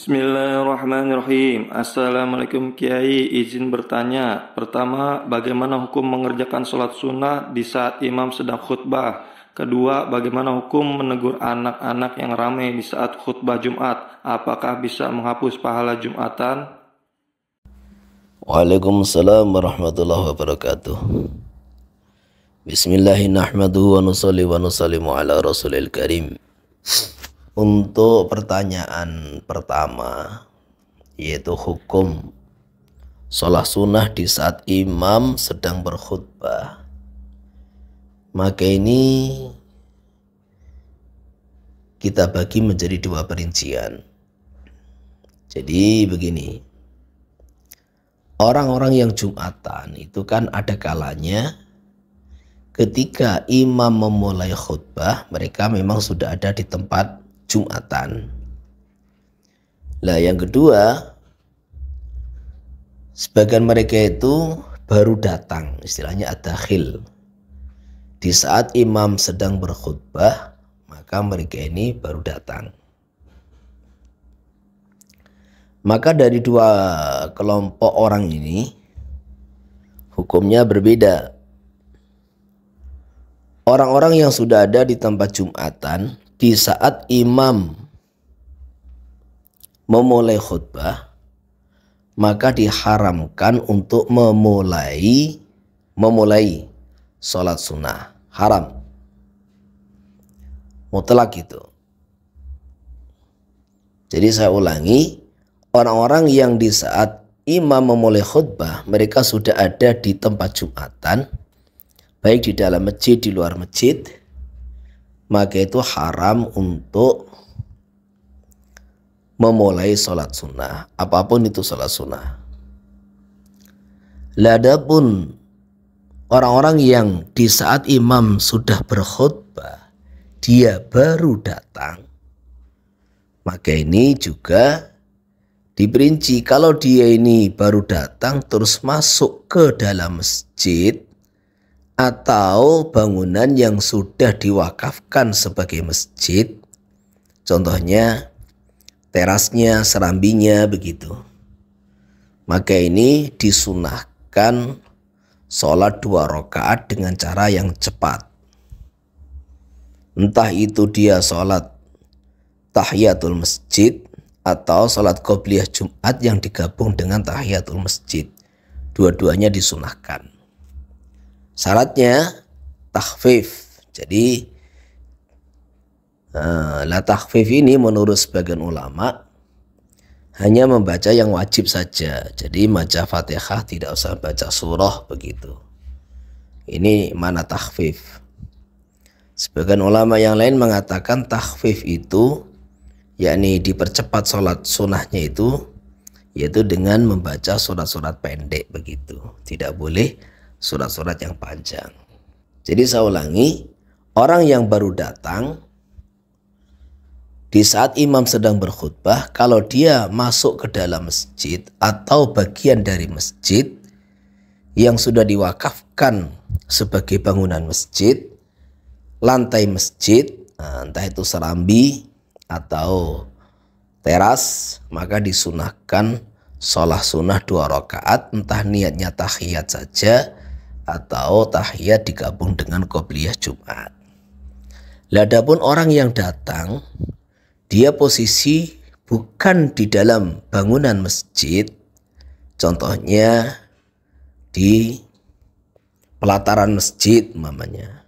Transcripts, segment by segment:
Bismillahirrahmanirrahim. Assalamualaikum Kiai, izin bertanya. Pertama, bagaimana hukum mengerjakan sholat sunnah di saat imam sedang khutbah? Kedua, bagaimana hukum menegur anak-anak yang ramai di saat khutbah Jumat? Apakah bisa menghapus pahala Jumatan? Waalaikumsalam warahmatullahi wabarakatuh. Bismillahirrahmanirrahim wa nusalli wa nusallimu ala rasulil karim. Untuk pertanyaan pertama, yaitu hukum sholat sunnah di saat imam sedang berkhutbah, maka ini kita bagi menjadi dua perincian. Jadi begini, orang-orang yang Jumatan itu kan ada kalanya ketika imam memulai khutbah, mereka memang sudah ada di tempat Jumatan. Lah yang kedua, sebagian mereka itu baru datang, istilahnya ad-dakhil. Di saat imam sedang berkhutbah, maka mereka ini baru datang. Maka dari dua kelompok orang ini hukumnya berbeda. Orang-orang yang sudah ada di tempat Jumatan di saat imam memulai khutbah, maka diharamkan untuk memulai sholat sunnah. Haram mutlak itu. Jadi saya ulangi, orang-orang yang di saat imam memulai khutbah mereka sudah ada di tempat Jumatan, baik di dalam masjid, di luar masjid, maka itu haram untuk memulai sholat sunnah, apapun itu sholat sunnah. Adapun orang-orang yang di saat imam sudah berkhutbah dia baru datang, maka ini juga diperinci. Kalau dia ini baru datang terus masuk ke dalam masjid atau bangunan yang sudah diwakafkan sebagai masjid, contohnya terasnya, serambinya begitu, maka ini disunahkan sholat 2 rakaat dengan cara yang cepat. Entah itu dia sholat tahiyatul masjid atau sholat qobliyah Jumat yang digabung dengan tahiyatul masjid, dua-duanya disunahkan. Syaratnya takhfif. Jadi takhfif ini menurut sebagian ulama hanya membaca yang wajib saja. Jadi baca Fatihah, tidak usah baca surah begitu. Ini mana takhfif. Sebagian ulama yang lain mengatakan takhfif itu yakni dipercepat sholat sunnahnya itu, yaitu dengan membaca surat-surat pendek begitu. Tidak boleh surat-surat yang panjang. Jadi saya ulangi, orang yang baru datang di saat imam sedang berkhutbah, kalau dia masuk ke dalam masjid atau bagian dari masjid yang sudah diwakafkan sebagai bangunan masjid, lantai masjid, entah itu serambi atau teras, maka disunahkan sholat sunnah 2 rakaat, entah niatnya tahiyat saja atau tahiyat digabung dengan qobliyah Jumat. Adapun orang yang datang, dia posisi bukan di dalam bangunan masjid, contohnya di pelataran masjid, umpamanya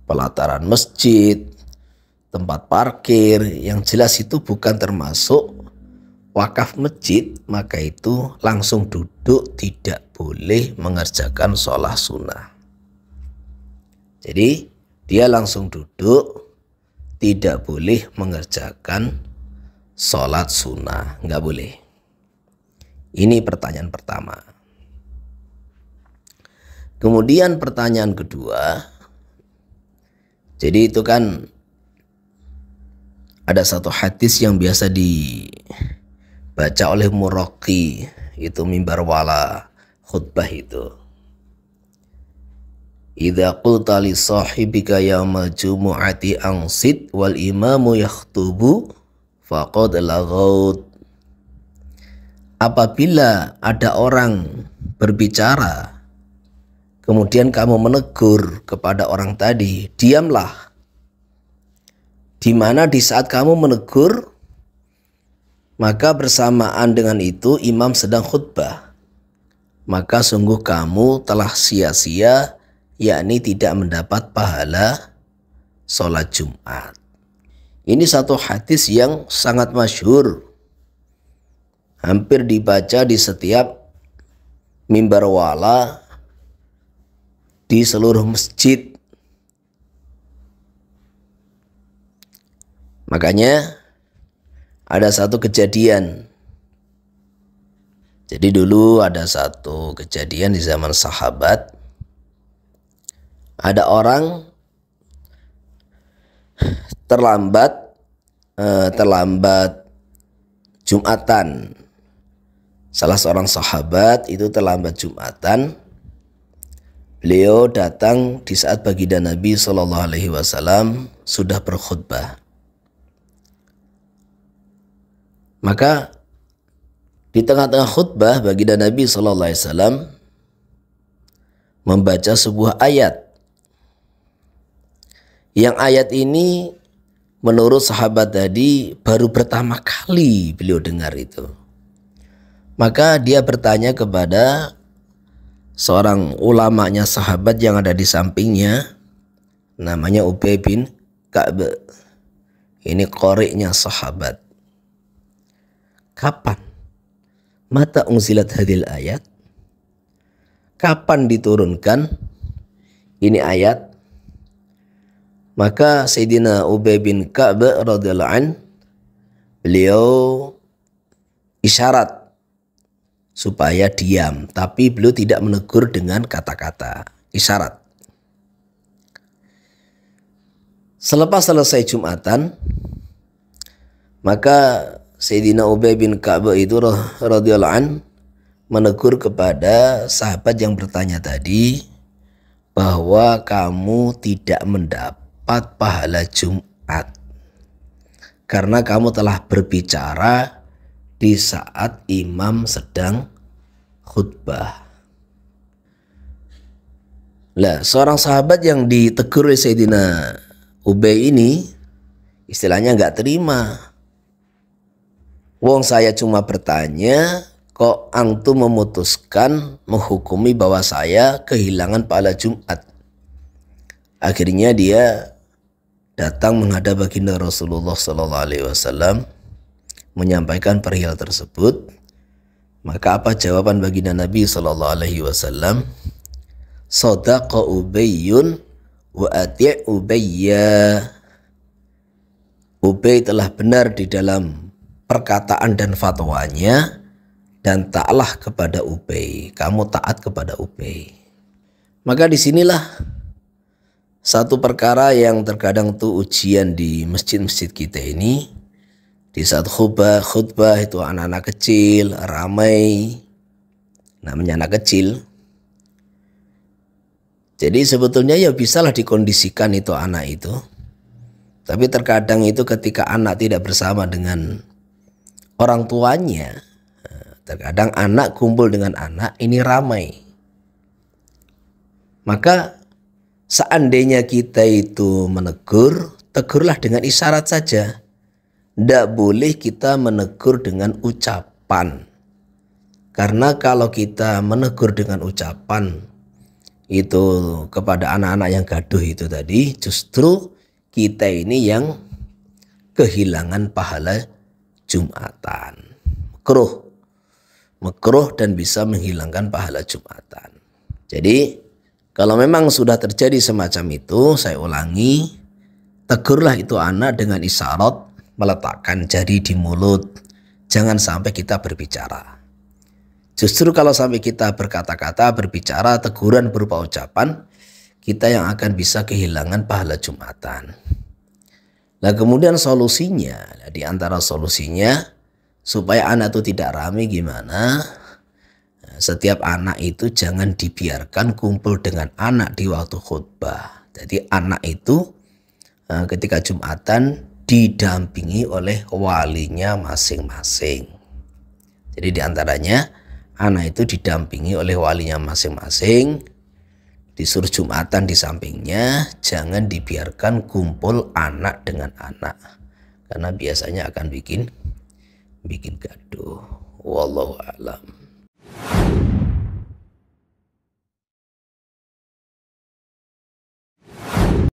pelataran masjid, tempat parkir, yang jelas itu bukan termasuk wakaf masjid, maka itu langsung duduk, tidak boleh mengerjakan sholat sunnah. Jadi dia langsung duduk, tidak boleh mengerjakan sholat sunnah, nggak boleh. Ini pertanyaan pertama. Kemudian pertanyaan kedua, jadi itu kan ada satu hadis yang biasa dibaca oleh muraqi, itu mimbar wala khutbah itu. Idza qulta li sahibika yaumal jumu'ati ansit wal imamu yakhtubu faqad laghaut. Apabila ada orang berbicara, kemudian kamu menegur kepada orang tadi, diamlah. Di mana di saat kamu menegur, maka bersamaan dengan itu imam sedang khutbah. Maka sungguh kamu telah sia-sia, yakni tidak mendapat pahala sholat Jumat. Ini satu hadis yang sangat masyhur, hampir dibaca di setiap mimbar wala di seluruh masjid. Makanya ada satu kejadian. Jadi dulu ada satu kejadian di zaman sahabat. Ada orang terlambat Jumatan. Salah seorang sahabat itu terlambat Jumatan. Beliau datang di saat baginda Nabi SAW sudah berkhutbah. Maka di tengah-tengah khutbah baginda Nabi SAW membaca sebuah ayat. Yang ayat ini menurut sahabat tadi baru pertama kali beliau dengar itu. Maka dia bertanya kepada seorang ulamanya sahabat yang ada di sampingnya, namanya Ubay bin Ka'b. Ini qori'nya sahabat. Kapan? Mata unzilat hadil ayat? Kapan diturunkan ini ayat? Maka Sayyidina Ubay bin Ka'b radhiyallahu an, beliau isyarat supaya diam, tapi beliau tidak menegur dengan kata-kata, isyarat. Selepas selesai Jumatan, maka Sayyidina Ubay bin Ka'b itu radhiyallahu an menegur kepada sahabat yang bertanya tadi bahwa kamu tidak mendapat pahala Jumat karena kamu telah berbicara di saat imam sedang khutbah. Lah, seorang sahabat yang ditegur oleh Sayyidina Ubay ini istilahnya nggak terima. Wong saya cuma bertanya, kok antum memutuskan menghukumi bahwa saya kehilangan pahala Jumat. Akhirnya dia datang menghadap baginda Rasulullah SAW menyampaikan perihal tersebut. Maka apa jawaban baginda Nabi SAW? Shadaqa Ubayyun wa ati' Ubayya. Ubay telah benar di dalam perkataan dan fatwanya, dan taatlah kepada Ubay. Kamu taat kepada Ubay. Maka disinilah satu perkara yang terkadang tuh ujian di masjid-masjid kita ini. Di saat khutbah itu anak-anak kecil, ramai. Namanya anak kecil. Jadi sebetulnya ya bisalah dikondisikan itu anak itu. Tapi terkadang itu ketika anak tidak bersama dengan orang tuanya, terkadang anak kumpul dengan anak, ini ramai. Maka seandainya kita itu menegur, tegurlah dengan isyarat saja. Tidak boleh kita menegur dengan ucapan. Karena kalau kita menegur dengan ucapan itu kepada anak-anak yang gaduh itu tadi, justru kita ini yang kehilangan pahala Jumatan. Makruh dan bisa menghilangkan pahala Jumatan. Jadi kalau memang sudah terjadi semacam itu, saya ulangi, tegurlah itu anak dengan isyarat, meletakkan jari di mulut. Jangan sampai kita berbicara. Justru kalau sampai kita berkata-kata, berbicara, teguran berupa ucapan, kita yang akan bisa kehilangan pahala Jumatan. Nah kemudian solusinya, di antara solusinya supaya anak itu tidak ramai gimana? Setiap anak itu jangan dibiarkan kumpul dengan anak di waktu khutbah. Jadi anak itu ketika Jumatan didampingi oleh walinya masing-masing. Jadi diantaranya anak itu didampingi oleh walinya masing-masing, disuruh Jumatan di sampingnya, jangan dibiarkan kumpul anak dengan anak, karena biasanya akan bikin gaduh. Wallahu a'lam.